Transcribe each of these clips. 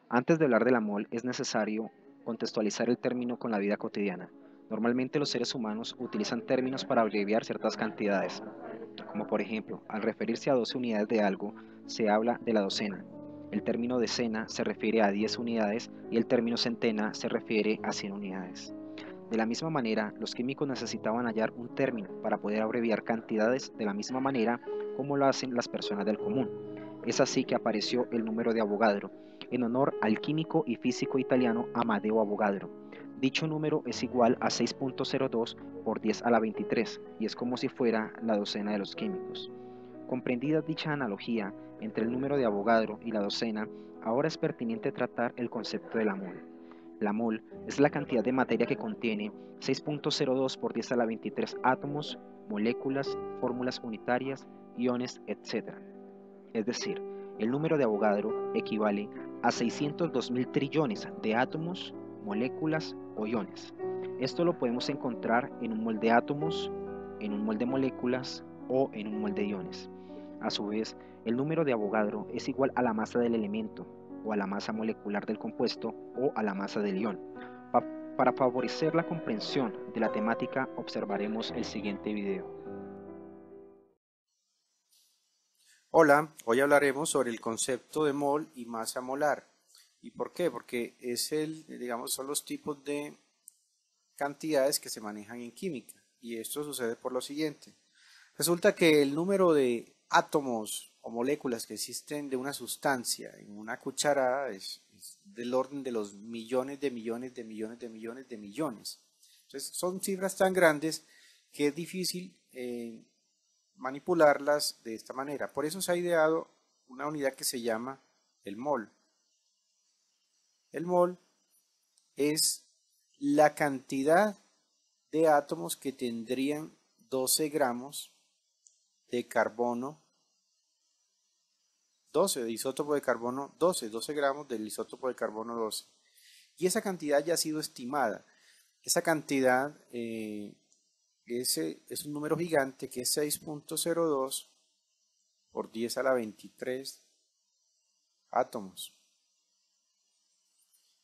Antes de hablar de la mol, es necesario contextualizar el término con la vida cotidiana. Normalmente los seres humanos utilizan términos para abreviar ciertas cantidades, como por ejemplo, al referirse a 12 unidades de algo, se habla de la docena. El término decena se refiere a 10 unidades y el término centena se refiere a 100 unidades. De la misma manera, los químicos necesitaban hallar un término para poder abreviar cantidades de la misma manera como lo hacen las personas del común. Es así que apareció el número de Avogadro, en honor al químico y físico italiano Amadeo Avogadro. Dicho número es igual a 6.02 por 10 a la 23 y es como si fuera la docena de los químicos. Comprendida dicha analogía entre el número de Avogadro y la docena, ahora es pertinente tratar el concepto de la mol. La mol es la cantidad de materia que contiene 6.02 por 10 a la 23 átomos, moléculas, fórmulas unitarias, iones, etc. Es decir, el número de Avogadro equivale a 602.000 trillones de átomos, moléculas o iones. Esto lo podemos encontrar en un mol de átomos, en un mol de moléculas o en un mol de iones. A su vez, el número de Avogadro es igual a la masa del elemento, o a la masa molecular del compuesto, o a la masa del ion. Para favorecer la comprensión de la temática, observaremos el siguiente video. Hola, hoy hablaremos sobre el concepto de mol y masa molar. ¿Y por qué? Porque son los tipos de cantidades que se manejan en química. Y esto sucede por lo siguiente. Resulta que el número de átomos o moléculas que existen de una sustancia en una cucharada es del orden de los millones de millones de millones de millones de millones. Entonces son cifras tan grandes que es difícil manipularlas de esta manera. Por eso se ha ideado una unidad que se llama el mol. El mol es la cantidad de átomos que tendrían 12 gramos de carbono 12, de isótopo de carbono 12 gramos del isótopo de carbono 12. Y esa cantidad ya ha sido estimada. Esa cantidad es un número gigante que es 6.02 por 10 a la 23 átomos.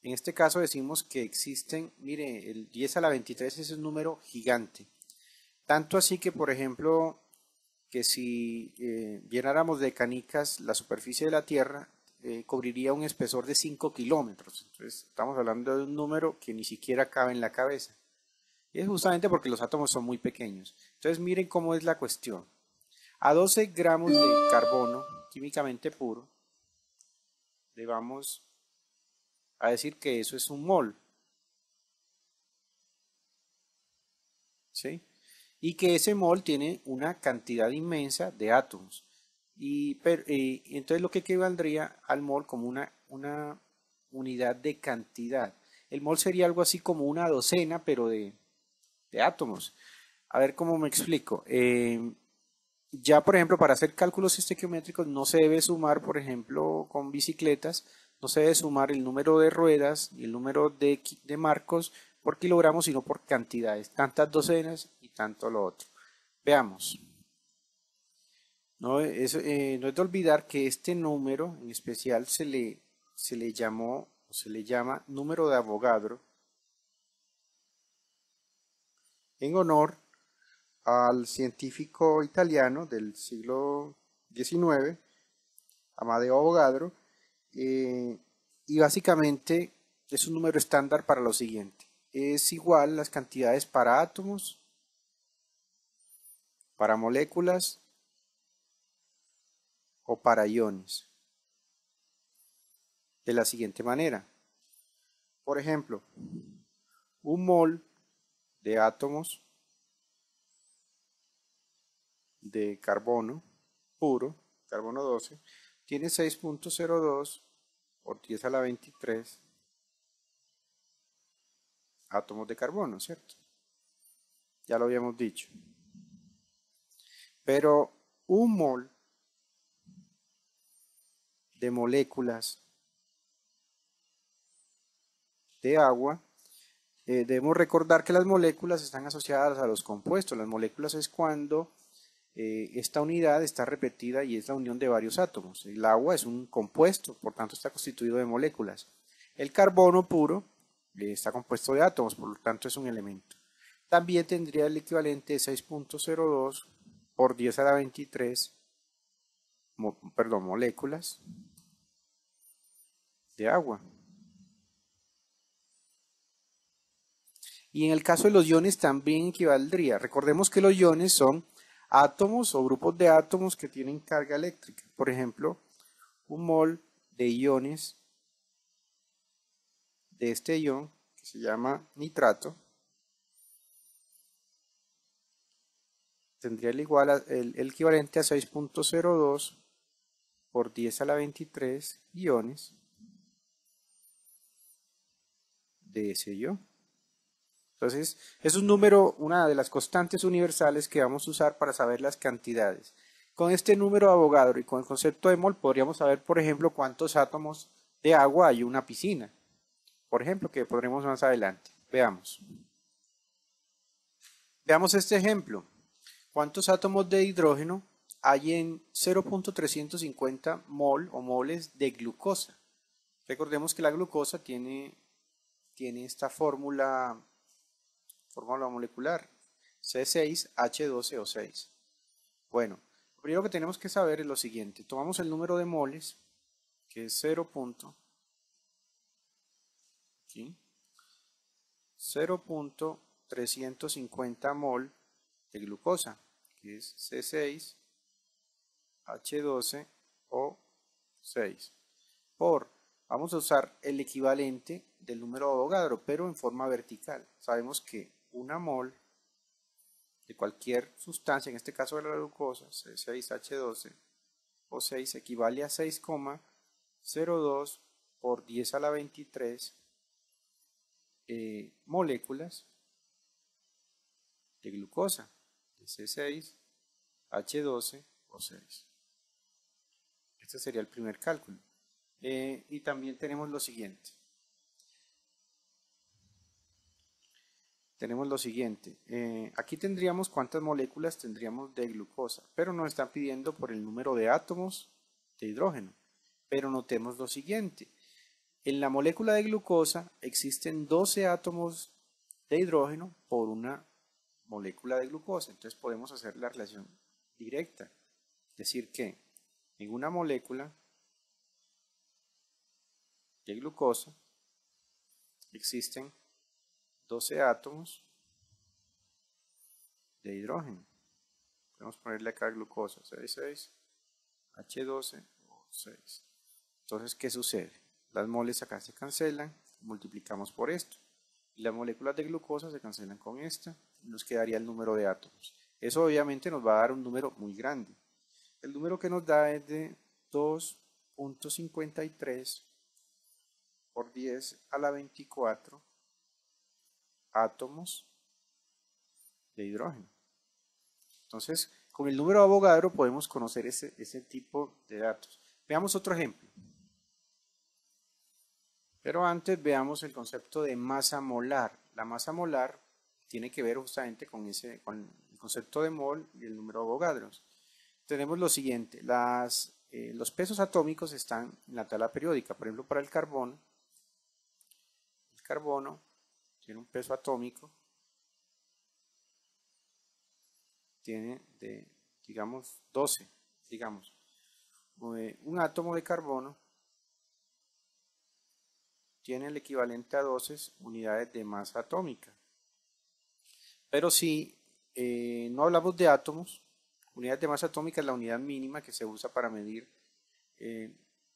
En este caso decimos que existen, mire, el 10 a la 23 es un número gigante. Tanto así que, por ejemplo, que si llenáramos de canicas la superficie de la Tierra, cubriría un espesor de 5 kilómetros. Entonces, estamos hablando de un número que ni siquiera cabe en la cabeza. Y es justamente porque los átomos son muy pequeños. Entonces, miren cómo es la cuestión. A 12 gramos de carbono químicamente puro, le vamos a decir que eso es un mol, ¿sí? Y que ese mol tiene una cantidad inmensa de átomos. Y entonces lo que equivaldría al mol como una unidad de cantidad. El mol sería algo así como una docena, pero de átomos. A ver cómo me explico. Ya, por ejemplo, para hacer cálculos estequiométricos no se debe sumar, por ejemplo, con bicicletas, no se debe sumar el número de ruedas y el número de marcos por kilogramo, sino por cantidades, tantas docenas y tanto lo otro. Veamos. No es de olvidar que este número en especial se le llamó o se le llama número de Avogadro en honor al científico italiano del siglo XIX, Amadeo Avogadro, eh, y básicamente es un número estándar para lo siguiente. Es igual las cantidades para átomos, para moléculas o para iones. De la siguiente manera. Por ejemplo, un mol de átomos de carbono puro, carbono 12, tiene 6.02 por 10 a la 23 átomos de carbono, ¿cierto? Ya lo habíamos dicho. Pero un mol de moléculas de agua, debemos recordar que las moléculas están asociadas a los compuestos. Las moléculas es cuando esta unidad está repetida y es la unión de varios átomos. El agua es un compuesto, por tanto está constituido de moléculas. El carbono puro está compuesto de átomos, por lo tanto es un elemento. También tendría el equivalente de 6.02 por 10 a la 23, moléculas de agua. Y en el caso de los iones también equivaldría. Recordemos que los iones son átomos o grupos de átomos que tienen carga eléctrica. Por ejemplo, un mol de iones de este ion, que se llama nitrato, tendría el equivalente a 6.02 por 10 a la 23 iones de ese ion. Entonces, es un número, una de las constantes universales que vamos a usar para saber las cantidades. Con este número de Avogadro y con el concepto de mol podríamos saber, por ejemplo, cuántos átomos de agua hay en una piscina. Por ejemplo, que podremos más adelante. Veamos. Veamos este ejemplo. ¿Cuántos átomos de hidrógeno hay en 0.350 mol o moles de glucosa? Recordemos que la glucosa tiene esta fórmula molecular, C6H12O6. Bueno, lo primero que tenemos que saber es lo siguiente. Tomamos el número de moles, que es 0.350 mol de glucosa, que es C6H12O6, vamos a usar el equivalente del número de Avogadro, pero en forma vertical. Sabemos que una mol de cualquier sustancia, en este caso de la glucosa, C6H12O6, equivale a 6,02 por 10 a la 23 moléculas de glucosa, de C6H12O6. Este sería el primer cálculo. Y también tenemos lo siguiente. Aquí tendríamos cuántas moléculas tendríamos de glucosa, pero nos están pidiendo por el número de átomos de hidrógeno. Pero notemos lo siguiente. En la molécula de glucosa existen 12 átomos de hidrógeno por una molécula de glucosa. Entonces podemos hacer la relación directa. Es decir que en una molécula de glucosa existen 12 átomos de hidrógeno. Podemos ponerle acá glucosa, C6H12O6. Entonces, ¿qué sucede? Las moles acá se cancelan, multiplicamos por esto. Y las moléculas de glucosa se cancelan con esta y nos quedaría el número de átomos. Eso obviamente nos va a dar un número muy grande. El número que nos da es de 2.53 por 10 a la 24 átomos de hidrógeno. Entonces, con el número de Avogadro podemos conocer ese tipo de datos. Veamos otro ejemplo. Pero antes veamos el concepto de masa molar. La masa molar tiene que ver justamente con el concepto de mol y el número de Avogadros. Tenemos lo siguiente, los pesos atómicos están en la tabla periódica. Por ejemplo, para el carbono tiene un peso atómico, tiene digamos 12, un átomo de carbono tiene el equivalente a 12 unidades de masa atómica. Pero si no hablamos de átomos, unidad de masa atómica es la unidad mínima que se usa para medir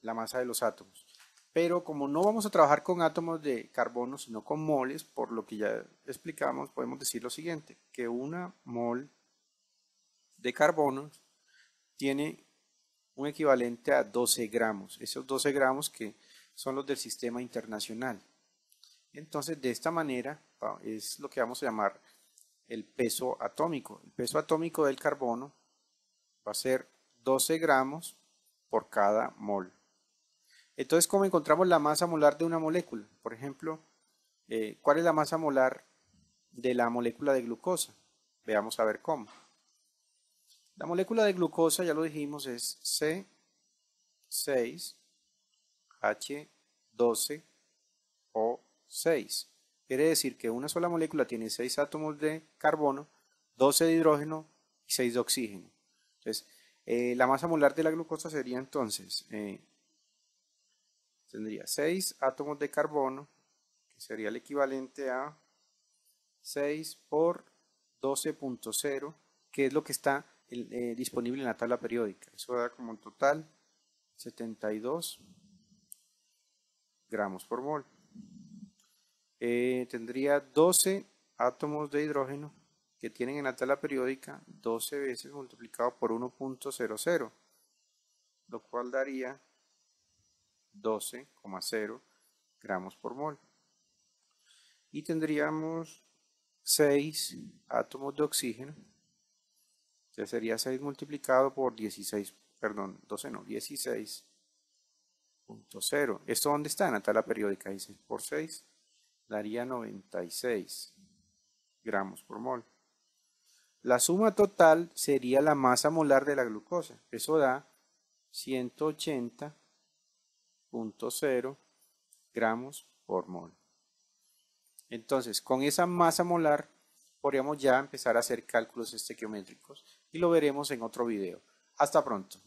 la masa de los átomos. Pero como no vamos a trabajar con átomos de carbono, sino con moles, por lo que ya explicamos, podemos decir lo siguiente, que una mol de carbono tiene un equivalente a 12 gramos. Esos 12 gramos que son los del sistema internacional. Entonces, de esta manera es lo que vamos a llamar el peso atómico. El peso atómico del carbono va a ser 12 gramos por cada mol. Entonces, ¿cómo encontramos la masa molar de una molécula? Por ejemplo, ¿cuál es la masa molar de la molécula de glucosa? Veamos a ver cómo. La molécula de glucosa, ya lo dijimos, es C6H12O6. Quiere decir que una sola molécula tiene 6 átomos de carbono, 12 de hidrógeno y 6 de oxígeno. Entonces, la masa molar de la glucosa sería entonces, tendría 6 átomos de carbono, que sería el equivalente a 6 por 12.0, que es lo que está disponible en la tabla periódica. Eso da como un total 72 gramos por mol. Tendría 12 átomos de hidrógeno que tienen en la tabla periódica 12 veces multiplicado por 1.00, lo cual daría 12,0 gramos por mol. Y tendríamos 6 átomos de oxígeno, que sería 6 multiplicado por 16, perdón, 12 no, 16.0. ¿Esto dónde está? En la tabla periódica, 16 por 6, daría 96 gramos por mol. La suma total sería la masa molar de la glucosa. Eso da 180.0 gramos por mol. Entonces, con esa masa molar podríamos ya empezar a hacer cálculos estequiométricos y lo veremos en otro video. Hasta pronto.